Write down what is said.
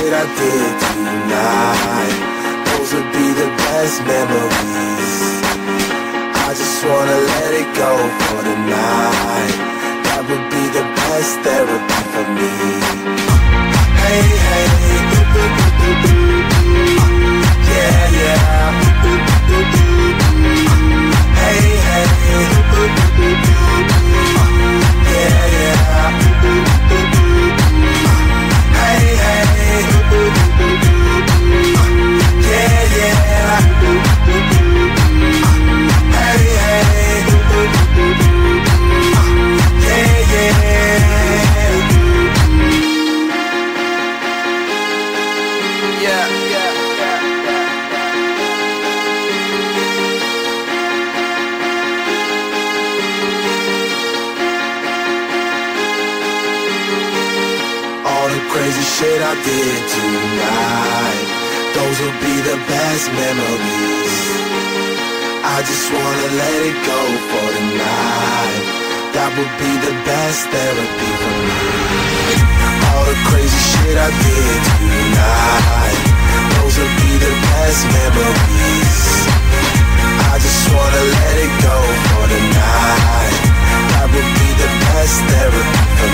shit I did tonight, those would be the best memories. I just wanna let it go for the night. That would be the best therapy for me. Hey, hey, yeah, yeah. Hey, hey, yeah, yeah. Hey, hey, yeah, yeah. Hey, hey, yeah, yeah. Yeah, yeah. All the crazy shit I did tonight, those will be the best memories. I just wanna let it go for the night. That would be the best therapy for me. All the crazy shit I did tonight, those will be the best memories. I just wanna let it go for the night. That would be the best therapy for me.